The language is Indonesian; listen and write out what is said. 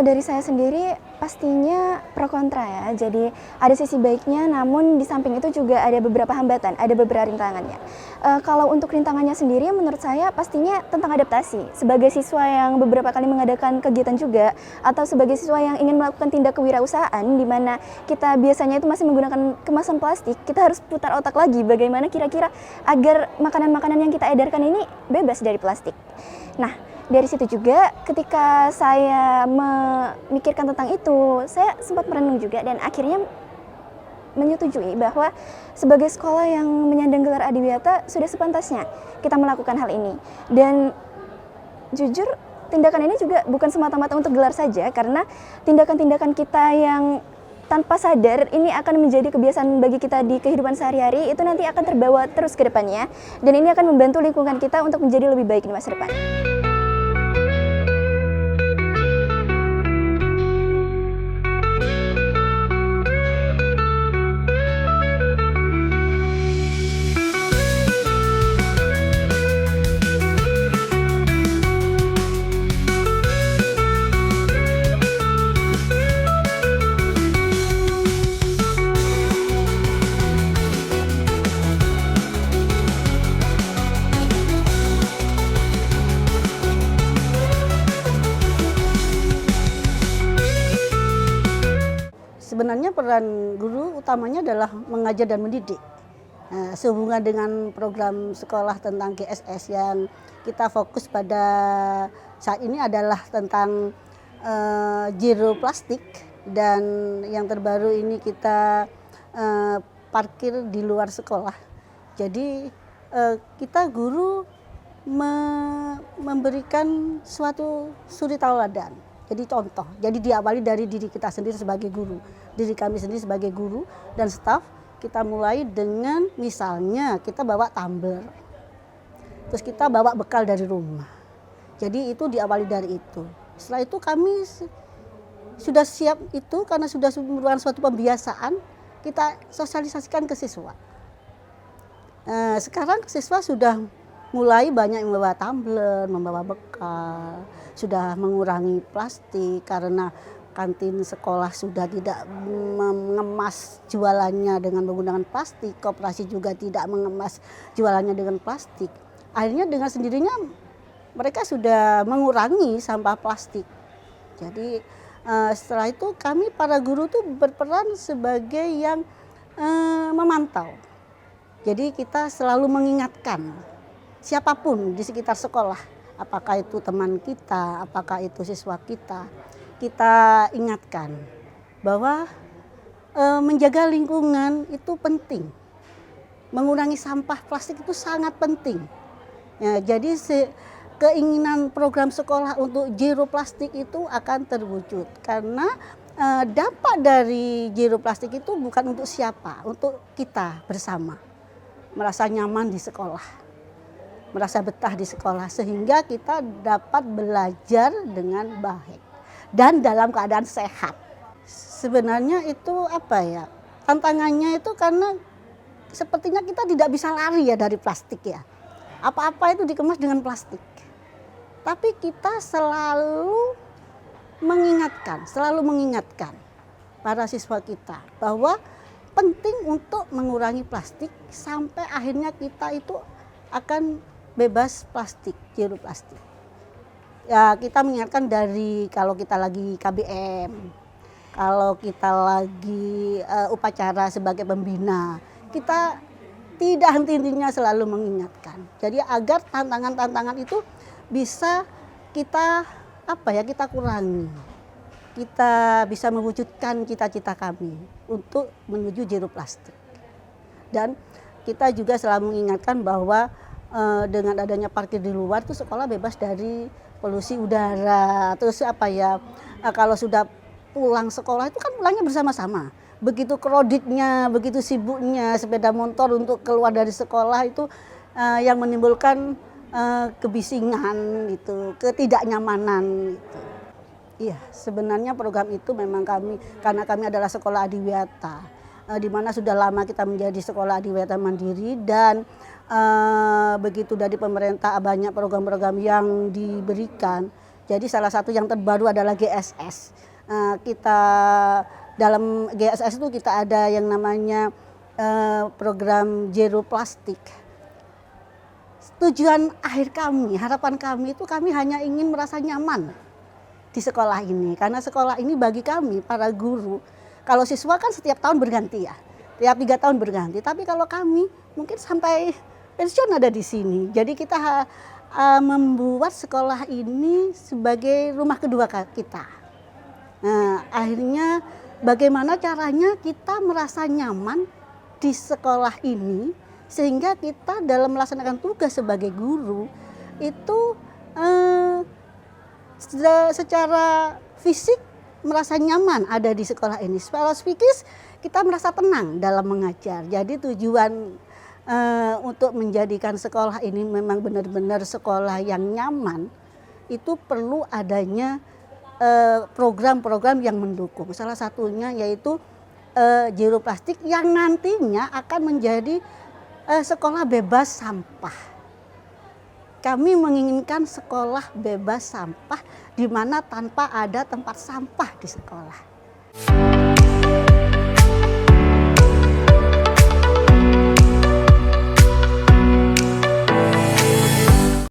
Kalau dari saya sendiri pastinya pro kontra ya. Jadi ada sisi baiknya, namun di samping itu juga ada beberapa hambatan, ada beberapa rintangannya. Kalau untuk rintangannya sendiri menurut saya pastinya tentang adaptasi. Sebagai siswa yang beberapa kali mengadakan kegiatan juga, atau sebagai siswa yang ingin melakukan tindak kewirausahaan di mana kita biasanya itu masih menggunakan kemasan plastik, kita harus putar otak lagi bagaimana kira-kira agar makanan-makanan yang kita edarkan ini bebas dari plastik. Nah, dari situ juga ketika saya memikirkan tentang itu, saya sempat merenung juga dan akhirnya menyetujui bahwa sebagai sekolah yang menyandang gelar adiwiyata sudah sepantasnya kita melakukan hal ini. Dan jujur tindakan ini juga bukan semata-mata untuk gelar saja, karena tindakan-tindakan kita yang tanpa sadar ini akan menjadi kebiasaan bagi kita di kehidupan sehari-hari, itu nanti akan terbawa terus ke depannya, dan ini akan membantu lingkungan kita untuk menjadi lebih baik di masa depan. Sebenarnya peran guru utamanya adalah mengajar dan mendidik. Nah, sehubungan dengan program sekolah tentang GSS yang kita fokus pada saat ini adalah tentang zero plastik, dan yang terbaru ini kita parkir di luar sekolah. Jadi kita guru memberikan suatu suri tauladan. Jadi contoh, jadi diawali dari diri kita sendiri sebagai guru, diri kami sendiri sebagai guru dan staf. Kita mulai dengan misalnya kita bawa tumbler, terus kita bawa bekal dari rumah. Jadi itu diawali dari itu. Setelah itu kami sudah siap itu, karena sudah merupakan suatu pembiasaan, kita sosialisasikan ke siswa. Sekarang siswa sudah mulai banyak yang membawa tumbler, membawa bekal, sudah mengurangi plastik karena kantin sekolah sudah tidak mengemas jualannya dengan menggunakan plastik, koperasi juga tidak mengemas jualannya dengan plastik. Akhirnya dengan sendirinya mereka sudah mengurangi sampah plastik. Jadi setelah itu kami para guru tuh berperan sebagai yang memantau. Jadi kita selalu mengingatkan siapapun di sekitar sekolah, apakah itu teman kita, apakah itu siswa kita ingatkan bahwa menjaga lingkungan itu penting. Mengurangi sampah plastik itu sangat penting. Ya, jadi keinginan program sekolah untuk zero plastik itu akan terwujud, karena dampak dari zero plastik itu bukan untuk siapa, untuk kita bersama. Merasa nyaman di sekolah, merasa betah di sekolah, sehingga kita dapat belajar dengan baik dan dalam keadaan sehat. Sebenarnya itu apa ya, tantangannya itu karena sepertinya kita tidak bisa lari ya dari plastik ya. Apa-apa itu dikemas dengan plastik. Tapi kita selalu mengingatkan para siswa kita bahwa penting untuk mengurangi plastik sampai akhirnya kita itu akan bebas plastik, zero plastik. Ya, kita mengingatkan dari kalau kita lagi KBM, kalau kita lagi upacara sebagai pembina, kita tidak henti-hentinya selalu mengingatkan. Jadi agar tantangan-tantangan itu bisa kita kita kurangi. Kita bisa mewujudkan cita-cita kami untuk menuju zero plastik. Dan kita juga selalu mengingatkan bahwa dengan adanya parkir di luar itu sekolah bebas dari polusi udara. Terus kalau sudah pulang sekolah itu kan pulangnya bersama-sama. Begitu kreditnya, begitu sibuknya sepeda motor untuk keluar dari sekolah itu yang menimbulkan kebisingan gitu, ketidaknyamanan gitu. Iya, sebenarnya program itu memang karena kami adalah sekolah adiwiyata, di mana sudah lama kita menjadi sekolah adiwiyata mandiri, dan begitu dari pemerintah banyak program-program yang diberikan. Jadi salah satu yang terbaru adalah GSS. Kita dalam GSS itu kita ada yang namanya program Zero Plastik. Tujuan akhir kami, harapan kami itu kami hanya ingin merasa nyaman di sekolah ini. Karena sekolah ini bagi kami, para guru, kalau siswa kan setiap tahun berganti ya. Tiap 3 tahun berganti. Tapi kalau kami mungkin sampai pensiun ada di sini. Jadi kita membuat sekolah ini sebagai rumah kedua kita. Nah, akhirnya bagaimana caranya kita merasa nyaman di sekolah ini sehingga kita dalam melaksanakan tugas sebagai guru itu secara fisik merasa nyaman ada di sekolah ini. Secara psikis kita merasa tenang dalam mengajar. Jadi tujuan untuk menjadikan sekolah ini memang benar-benar sekolah yang nyaman itu perlu adanya program-program yang mendukung. Salah satunya yaitu Zero Plastik yang nantinya akan menjadi sekolah bebas sampah. Kami menginginkan sekolah bebas sampah di mana tanpa ada tempat sampah di sekolah.